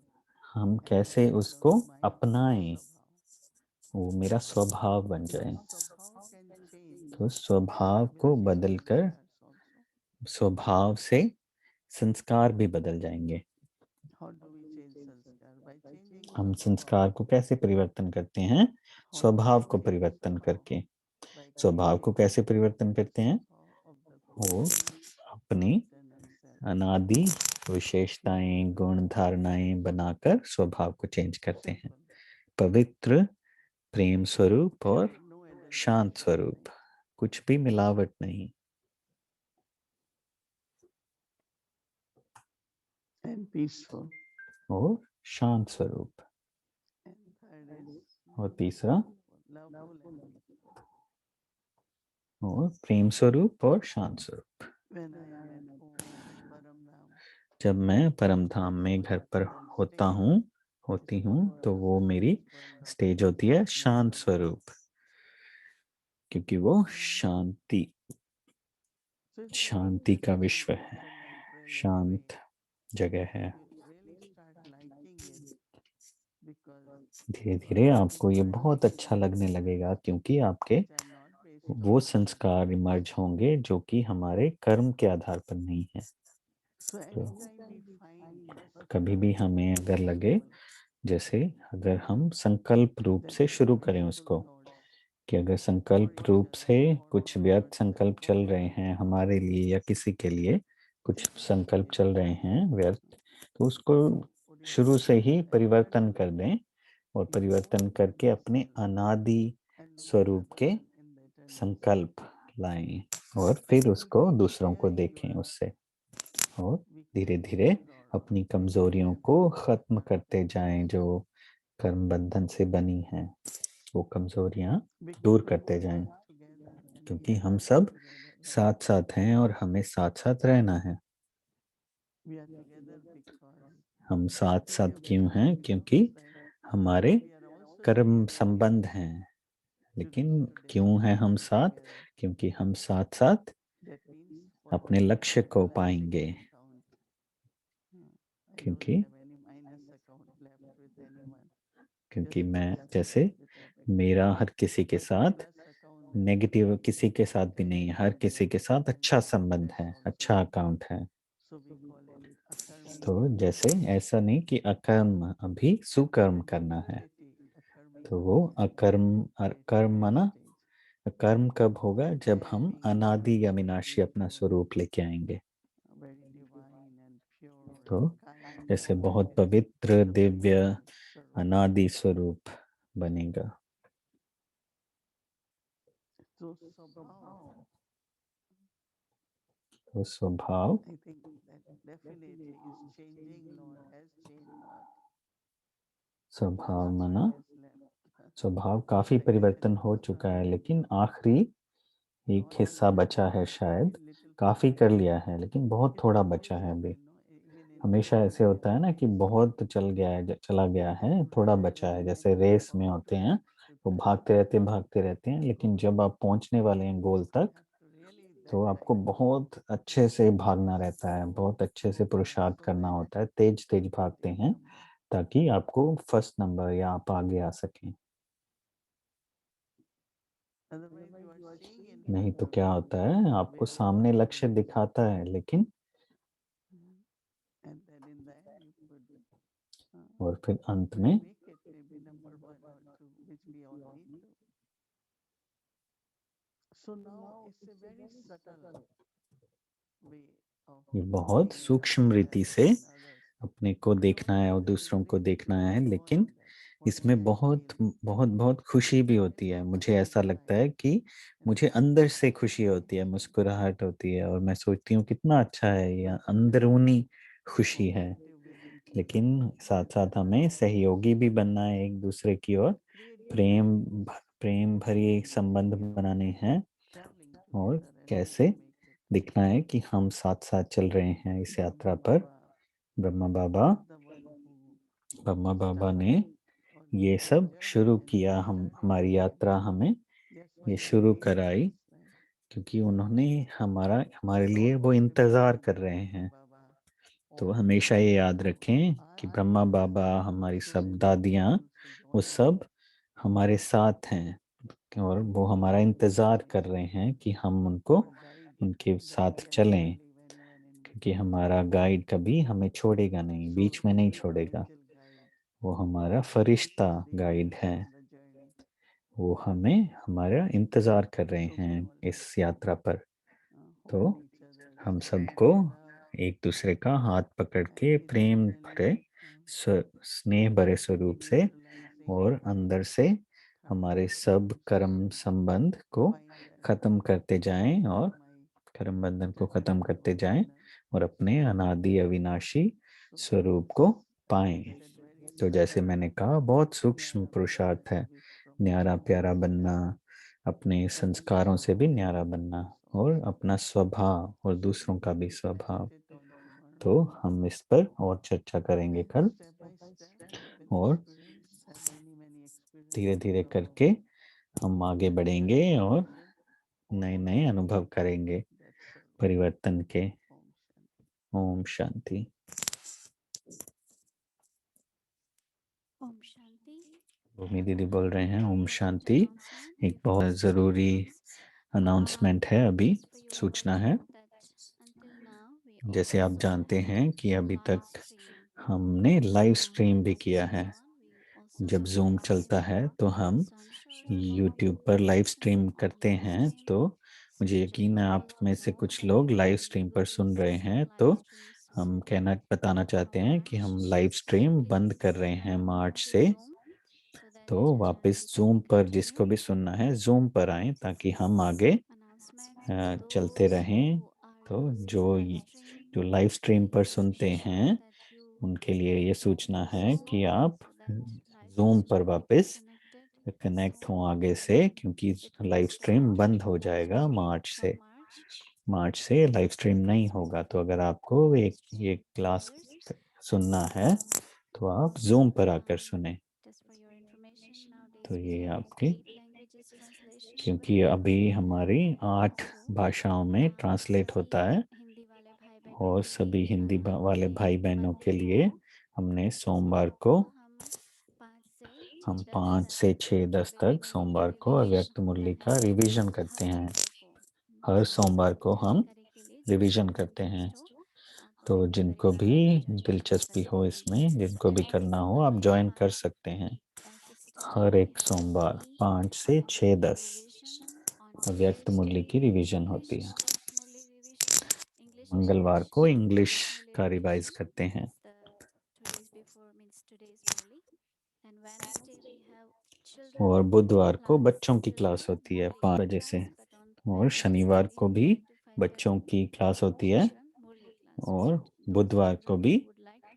हम and कैसे that उसको becomes my अपनाएं, sabhav. वो मेरा स्वभाव बन Now जाए। sabhav can change तो स्वभाव with को change बदलकर sanskars also. स्वभाव से संस्कार भी बदल जाएंगे। How do we change sanskar? By changing हम sabhav. संस्कार को कैसे परिवर्तन करते हैं? How do स्वभाव we को change परिवर्तन sabhav? करके। By स्वभाव को creating कैसे परिवर्तन करते हैं? sabhav of the वो complete अपनी eternal self. अनादि विशेषताएं गुण धारणाएं बनाकर स्वभाव को चेंज करते हैं। Simple. पवित्र, प्रेम स्वरूप और Pure, no adulteration. शांत स्वरूप, कुछ भी मिलावट नहीं। And peaceful. और शांत स्वरूप। And third is और तीसरा loveful and peaceful. और प्रेम स्वरूप और शांत स्वरूप। When I am at home in Paramdham, जब मैं परम धाम में घर पर होता हूँ, होती हूँ, तो वो मेरी स्टेज होती है शांत स्वरूप, क्योंकि वो शांति, so it's शांति का very विश्व simple. है, It's a natural way. शांत जगह है। You really start liking it because धीरे धीरे आपको ये बहुत अच्छा लगने लगेगा, क्योंकि आपके which are not based वो on. संस्कार इमर्ज होंगे जो कि हमारे कर्म के आधार पर नहीं है। So anytime we find a कभी भी हमें अगर लगे, principle जैसे अगर हम संकल्प रूप that से is शुरू करें peaceful उसको, thoughts कि अगर for संकल्प रूप yourself से or कुछ for व्यर्थ ourselves, संकल्प चल रहे हैं हमारे लिए या किसी के लिए, कुछ संकल्प चल रहे हैं व्यर्थ, तो उसको शुरू से ही परिवर्तन कर दें और परिवर्तन करके अपने अनादि स्वरूप के संकल्प लाएं और फिर उसको दूसरों को देखें उससे, और धीरे धीरे अपनी कमजोरियों को खत्म करते जाएं जो कर्म बंधन से बनी हैं, वो कमजोरियां दूर करते जाएं, क्योंकि हम सब साथ साथ हैं और हमें साथ साथ रहना है। हम साथ साथ क्यों हैं? क्योंकि हमारे कर्म संबंध हैं। लेकिन क्यों हैं हम साथ? क्योंकि हम साथ साथ अपने लक्ष्य को पाएंगे। क्योंकि मैं जैसे मेरा हर किसी के साथ नेगेटिव किसी के साथ भी नहीं है, हर किसी के साथ अच्छा संबंध है, अच्छा अकाउंट है। तो जैसे ऐसा नहीं कि अकर्म, अभी सुकर्म करना है, तो वो कर्म माना कर्म कब होगा? जब हम अनादि या विनाशी अपना स्वरूप लेके आएंगे। तो जैसे बहुत पवित्र दिव्य अनादि स्वरूप बनेगा। तो स्वभाव स्वभाव माना स्वभाव काफी परिवर्तन हो चुका है, लेकिन आखिरी एक हिस्सा बचा है, शायद काफी कर लिया है लेकिन बहुत थोड़ा बचा है अभी। हमेशा ऐसे होता है ना कि बहुत चला गया है, थोड़ा बचा है। जैसे रेस में होते हैं, वो भागते रहते हैं, लेकिन जब आप पहुंचने वाले हैं गोल तक, तो आपको बहुत अच्छे से भागना रहता है, बहुत अच्छे से पुरुषार्थ करना होता है, तेज तेज भागते हैं ताकि आपको फर्स्ट नंबर या आप आगे आ सकें। Otherwise, you are seeing in नहीं तो front क्या of होता you है, आपको very सामने clearly. लक्ष्य दिखाता है, लेकिन And then in the end, you could और फिर अंत couldn't में make it maybe number one or two, which we all need to. So now it's a very subtle way of ये बहुत seeing सूक्ष्म रीति ourselves से and others. अपने को देखना है और दूसरों को देखना है, लेकिन इसमें बहुत बहुत बहुत खुशी भी होती है। मुझे ऐसा लगता है कि मुझे अंदर से खुशी होती है, मुस्कुराहट होती है, और मैं सोचती हूँ कितना अच्छा है, ये अंदरूनी खुशी है। लेकिन साथ साथ हमें सहयोगी भी बनना है एक दूसरे की ओर, प्रेम भरी संबंध बनाने हैं, और कैसे दिखना है कि हम साथ साथ चल रहे हैं इस यात्रा पर। ब्रह्मा बाबा ने ये सब शुरू किया, हम हमारी यात्रा हमें ये शुरू कराई, क्योंकि उन्होंने हमारे लिए वो इंतजार कर रहे हैं। तो हमेशा ये याद रखें कि ब्रह्मा बाबा, हमारी सब दादियाँ, वो सब हमारे साथ हैं, और वो हमारा इंतजार कर रहे हैं कि हम उनके साथ चलें, क्योंकि हमारा गाइड कभी हमें छोड़ेगा नहीं, बीच में नहीं छोड़ेगा। वो हमारा फरिश्ता गाइड है, वो हमारा इंतजार कर रहे हैं इस यात्रा पर। तो हम सबको एक दूसरे का हाथ पकड़ के प्रेम भरे, स्नेह भरे स्वरूप से, और अंदर से हमारे सब कर्म संबंध को खत्म करते जाएं, और कर्म बंधन को खत्म करते जाएं, और अपने अनादि अविनाशी स्वरूप को पाएं। तो जैसे मैंने कहा, बहुत सूक्ष्म पुरुषार्थ है न्यारा प्यारा बनना, अपने संस्कारों से भी न्यारा बनना, और अपना स्वभाव और दूसरों का भी स्वभाव। तो हम इस पर और चर्चा करेंगे कल, और धीरे धीरे करके हम आगे बढ़ेंगे और नए नए अनुभव करेंगे परिवर्तन के। ओम शांति। ओम शांति। भूमि दीदी बोल रहे हैं ओम शांति। एक बहुत ज़रूरी अनाउंसमेंट है, अभी सूचना है। जैसे आप जानते हैं कि अभी तक हमने लाइव स्ट्रीम भी किया है। जब जूम चलता है तो हम यूट्यूब पर लाइव स्ट्रीम करते हैं, तो मुझे यकीन है आप में से कुछ लोग लाइव स्ट्रीम पर सुन रहे हैं। तो हम बताना चाहते हैं कि हम लाइव स्ट्रीम बंद कर रहे हैं मार्च से। तो वापस जूम पर जिसको भी सुनना है जूम पर आए, ताकि हम आगे चलते रहें। तो जो लाइव स्ट्रीम पर सुनते हैं उनके लिए ये सूचना है कि आप जूम पर वापस कनेक्ट हो आगे से, क्योंकि लाइव स्ट्रीम बंद हो जाएगा मार्च से लाइव स्ट्रीम नहीं होगा। तो अगर आपको ये क्लास सुनना है तो आप जूम पर आकर सुने। तो ये आपकी, क्योंकि अभी हमारी 8 भाषाओं में ट्रांसलेट होता है, और सभी हिंदी वाले भाई बहनों के लिए हमने सोमवार को हम 5 से 6-10 तक सोमवार को अव्यक्त मुरली का रिवीजन करते हैं। हर सोमवार को हम रिवीजन करते हैं। तो जिनको भी दिलचस्पी हो इसमें, जिनको भी करना हो, आप ज्वाइन कर सकते हैं। हर एक सोमवार 5 से 6-10 अव्यक्त मुरली की रिवीजन होती है। मंगलवार को इंग्लिश का रिवाइज करते हैं। और बुधवार को बच्चों की क्लास होती है 5 बजे से, और शनिवार को भी बच्चों की क्लास होती है, और बुधवार को भी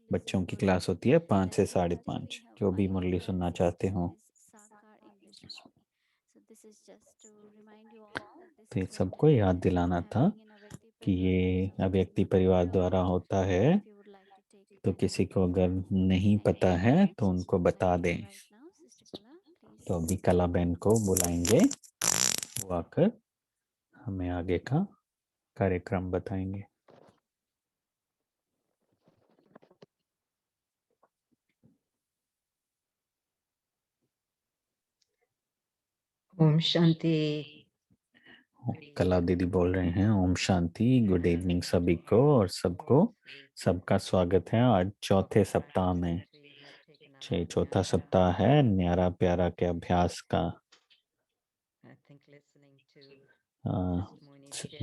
बच्चों की क्लास होती है 5 से 5:30, जो भी मुरली सुनना चाहते हो। तो ये सबको याद दिलाना था कि ये अव्यक्ति परिवार द्वारा होता है। तो किसी को अगर नहीं पता है तो उनको बता दें। तो अभी कला बहन को बुलाएंगे, वो आकर हमें आगे का कार्यक्रम बताएंगे। ओम शांति। कला दीदी बोल रहे हैं ओम शांति, गुड इवनिंग सभी को, और सबका स्वागत है आज चौथे सप्ताह में। चौथा सप्ताह है न्यारा प्यारा के अभ्यास का।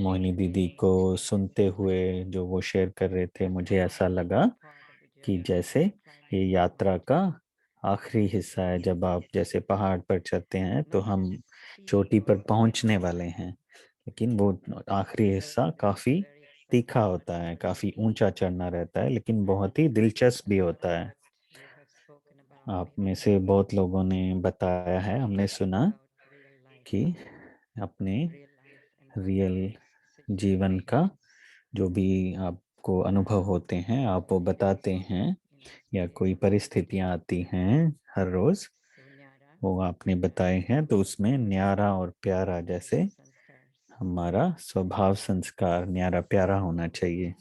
मोहिनी दीदी को सुनते हुए जो वो शेयर कर रहे थे, मुझे ऐसा लगा कि जैसे ये यात्रा का आखिरी हिस्सा है। जब आप जैसे पहाड़ पर चढ़ते हैं तो हम चोटी पर पहुंचने वाले हैं, लेकिन वो आखिरी हिस्सा काफी तीखा होता है, काफी ऊंचा चढ़ना रहता है, लेकिन बहुत ही दिलचस्प भी होता है। आप में से बहुत लोगों ने बताया है, हमने सुना कि अपने रियल जीवन का जो भी आपको अनुभव होते हैं आप वो बताते हैं, या कोई परिस्थितियां आती हैं हर रोज वो आपने बताए हैं, तो उसमें न्यारा और प्यारा जैसे हमारा स्वभाव संस्कार न्यारा प्यारा होना चाहिए।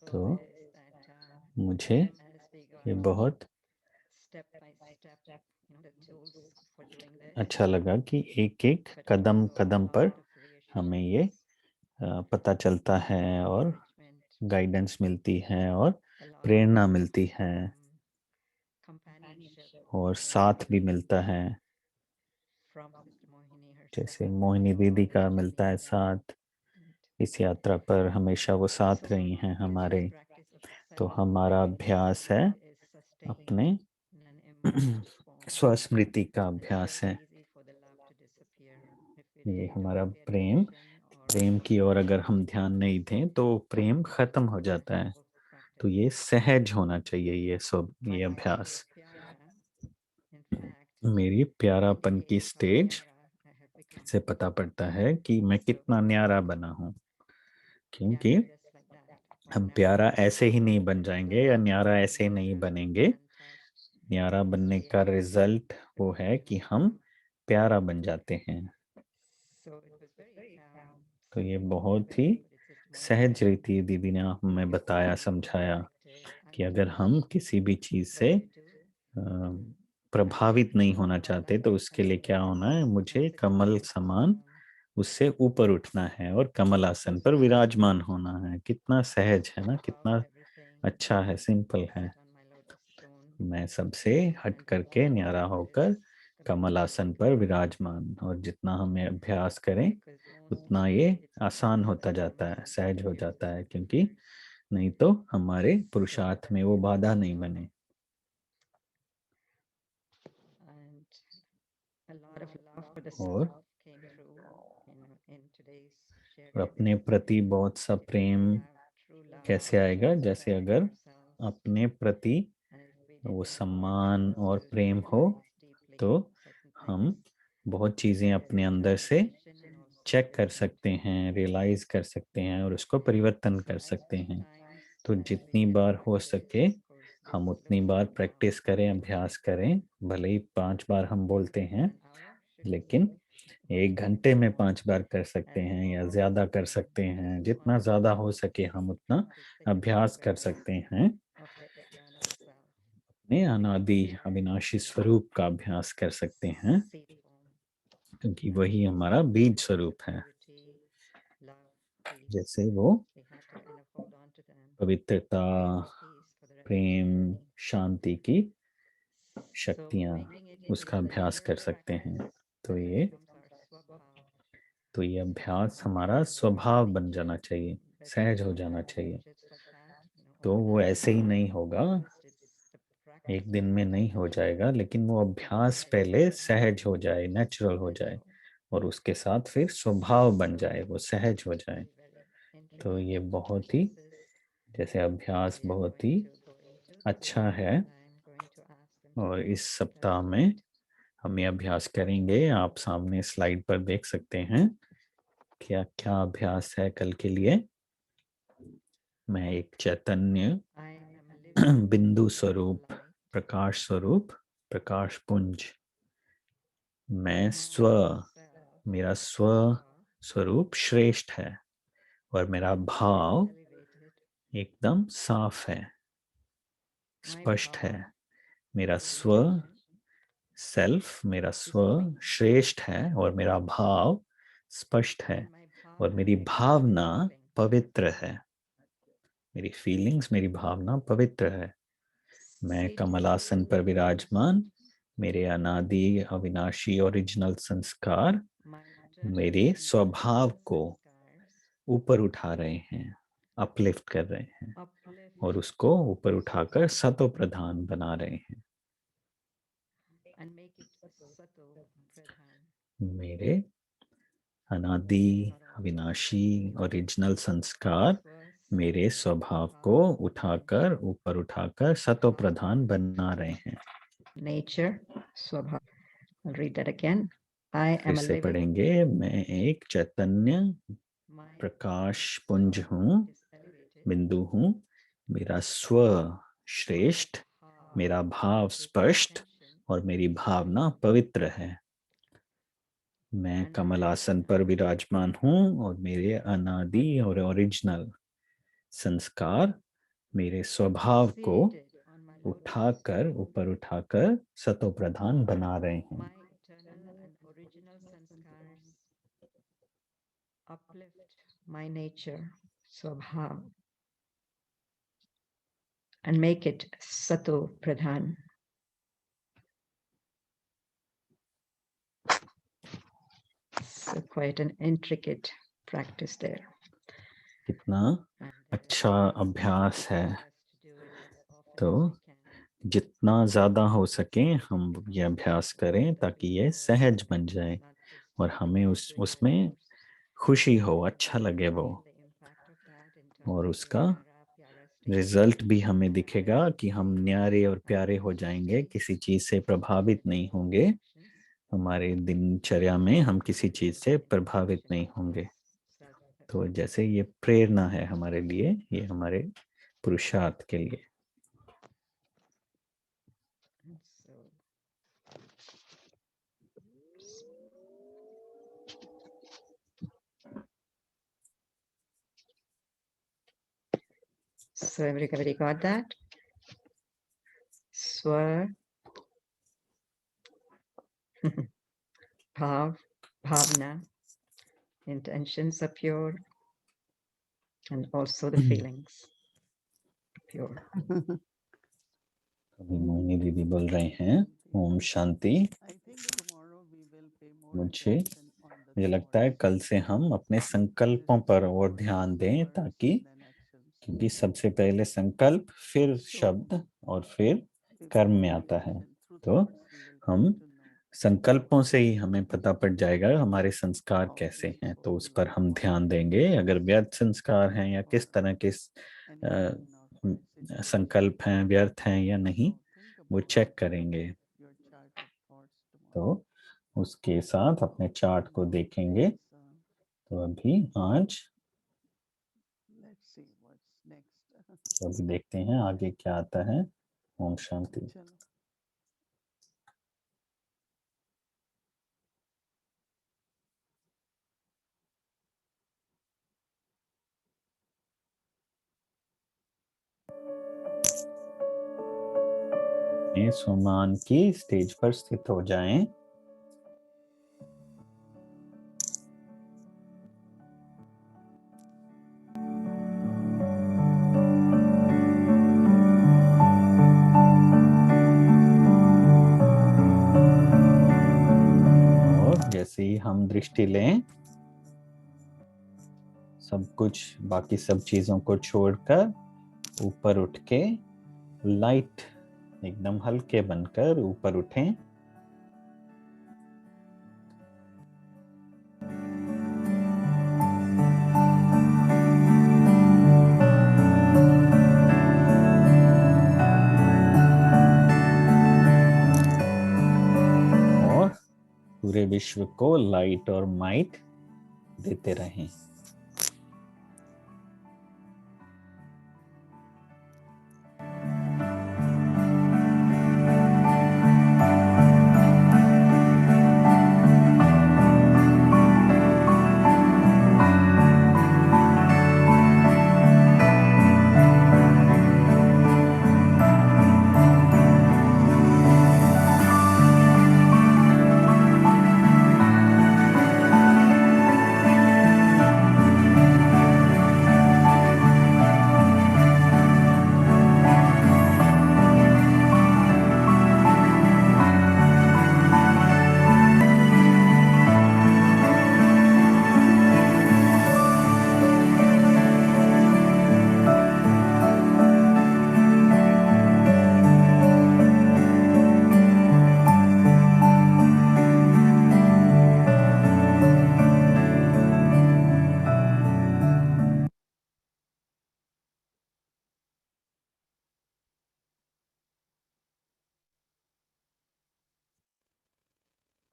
तो मुझे ये बहुत अच्छा लगा कि एक एक कदम कदम पर हमें ये पता चलता है और गाइडेंस मिलती है और प्रेरणा मिलती है और साथ भी मिलता है। जैसे मोहिनी दीदी का मिलता है साथ, इस यात्रा पर हमेशा वो साथ रही हैं हमारे। तो हमारा अभ्यास है अपने स्वस्मृति का अभ्यास है। ये हमारा प्रेम की ओर अगर हम ध्यान नहीं दें तो प्रेम खत्म हो जाता है। तो ये सहज होना चाहिए, ये अभ्यास। मेरी प्यारापन की स्टेज से पता पड़ता है कि मैं कितना न्यारा बना हूँ, क्योंकि हम प्यारा ऐसे ही नहीं बन जाएंगे या न्यारा ऐसे ही नहीं बनेंगे। न्यारा बनने का रिजल्ट वो है कि हम प्यारा बन जाते हैं। तो ये बहुत ही सहज रीति दीदी ने हमें बताया, समझाया कि अगर हम किसी भी चीज से प्रभावित नहीं होना चाहते तो उसके लिए क्या होना है, मुझे कमल समान उससे ऊपर उठना है और कमल आसन पर विराजमान होना है। कितना सहज है ना, कितना अच्छा है, सिंपल है। मैं सबसे हट करके न्यारा होकर कमल आसन पर विराजमान, और जितना हमें अभ्यास करें उतना ये आसान होता जाता है, सहज हो जाता है, क्योंकि नहीं तो हमारे पुरुषार्थ में वो बाधा नहीं बने। और अपने प्रति बहुत सा प्रेम कैसे आएगा, जैसे अगर अपने प्रति वो सम्मान और प्रेम हो तो हम बहुत चीजें अपने अंदर से चेक कर सकते हैं, रियलाइज कर सकते हैं और उसको परिवर्तन कर सकते हैं। तो जितनी बार हो सके हम उतनी बार प्रैक्टिस करें, अभ्यास करें। भले ही 5 बार हम बोलते हैं, लेकिन 1 घंटे में 5 बार कर सकते हैं या ज्यादा कर सकते हैं। जितना ज्यादा हो सके हम उतना अभ्यास कर सकते हैं। अपने अनादि अविनाशी स्वरूप का अभ्यास कर सकते हैं, क्योंकि वही हमारा बीज स्वरूप है। जैसे वो पवित्रता, प्रेम, शांति की शक्तियां, उसका अभ्यास कर सकते हैं। तो ये अभ्यास हमारा स्वभाव बन जाना चाहिए, सहज हो जाना चाहिए। तो वो ऐसे ही नहीं होगा, एक दिन में नहीं हो जाएगा, लेकिन वो अभ्यास पहले सहज हो जाए, नेचुरल हो जाए, और उसके साथ फिर स्वभाव बन जाए, वो सहज हो जाए। तो ये बहुत ही जैसे अभ्यास बहुत ही अच्छा है। और इस सप्ताह में हम ये अभ्यास करेंगे। आप सामने स्लाइड पर देख सकते हैं क्या क्या अभ्यास है कल के लिए। मैं एक चैतन्य बिंदु स्वरूप, प्रकाश स्वरूप, प्रकाश पुंज, मैं मेरा स्वरूप श्रेष्ठ है और मेरा भाव एकदम साफ है, स्पष्ट है। मेरा स्व सेल्फ, मेरा स्व श्रेष्ठ है और मेरा भाव स्पष्ट है और मेरी भावना पवित्र है। मेरी फीलिंग्स, मेरी भावना पवित्र है। मैं कमलासन पर विराजमान, मेरे अनादि अविनाशी ओरिजिनल संस्कार मेरे स्वभाव को ऊपर उठा रहे हैं, अपलिफ्ट कर रहे हैं और उसको ऊपर उठाकर सतो प्रधान बना रहे हैं। मेरे अनादि अविनाशी ओरिजिनल संस्कार मेरे स्वभाव को उठाकर ऊपर उठाकर सतो प्रधान बना रहे हैं। Nature, स्वभाव. I'll read that again. I फिर am a से living पढ़ेंगे, मैं एक चैतन्य प्रकाश पुंज हूँ, बिंदु हूँ। मेरा स्व श्रेष्ठ, मेरा भाव स्पष्ट और मेरी भावना पवित्र है। मैं कमल आसन पर विराजमान हूँ और मेरे अनादि और ओरिजिनल संस्कार मेरे स्वभाव को उठाकर ऊपर उठाकर सतो प्रधान बना रहे हैं। my eternal and original sanskars uplift my nature, swabhav, and make it sato pradhan. So quite an intricate practice there. कितना अच्छा अभ्यास है। तो जितना ज़्यादा हो सके हम ये अभ्यास करें ताकि ये सहज बन जाए और हमें उसमें खुशी हो, अच्छा लगे वो, और उसका रिजल्ट भी हमें दिखेगा कि हम न्यारे और प्यारे हो जाएंगे, किसी चीज़ से प्रभावित नहीं होंगे। हमारे दिनचर्या में हम किसी चीज़ से प्रभावित नहीं होंगे। तो जैसे ये प्रेरणा है हमारे लिए, ये हमारे पुरुषार्थ के लिए। So everybody got that? Swa, bhav, bhavna, intentions are pure, and also the feelings pure. अभी मोहिनी दीदी बोल रहे हैं Om Shanti. I think tomorrow we will pay more मुझे attention on the मुझे लगता है thoughts कल से हम अपने संकल्पों पर और ध्यान दें, ताकि and then actions. क्योंकि सबसे पहले संकल्प, फिर शब्द और फिर कर्म में आता है। तो हम संकल्पों से ही हमें पता पड़ जाएगा हमारे संस्कार कैसे हैं, तो उस पर हम ध्यान देंगे। अगर व्यर्थ संस्कार हैं या किस तरह के संकल्प हैं, व्यर्थ हैं या नहीं, वो चेक करेंगे। तो उसके साथ अपने चार्ट को देखेंगे। तो अभी आज तो अभी देखते हैं आगे क्या आता है। ओम शांति। सोमान की स्टेज पर स्थित हो जाएं। और जैसे ही हम दृष्टि लें, सब कुछ बाकी सब चीजों को छोड़कर ऊपर उठ के लाइट एकदम हल्के बनकर ऊपर उठें। और पूरे विश्व को लाइट और माइट देते रहें।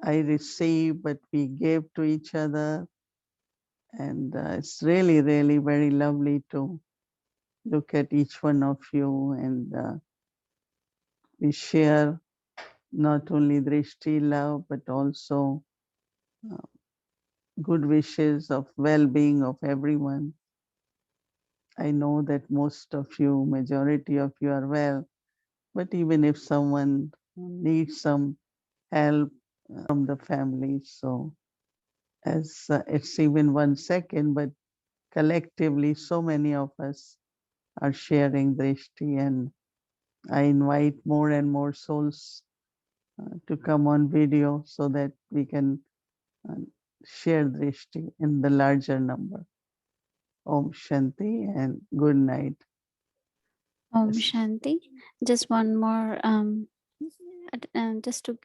I receive, but we give to each other. And it's really, really very lovely to look at each one of you, and we share not only Drishti love, but also good wishes of well-being of everyone. I know that most of you, majority of you are well, but even if someone needs some help from the family, so as it's even 1 second, but collectively so many of us are sharing Drishti, and I invite more and more souls to come on video so that we can share Drishti in the larger number. Om Shanti and good night. Om Yes. Shanti. Just one more, just to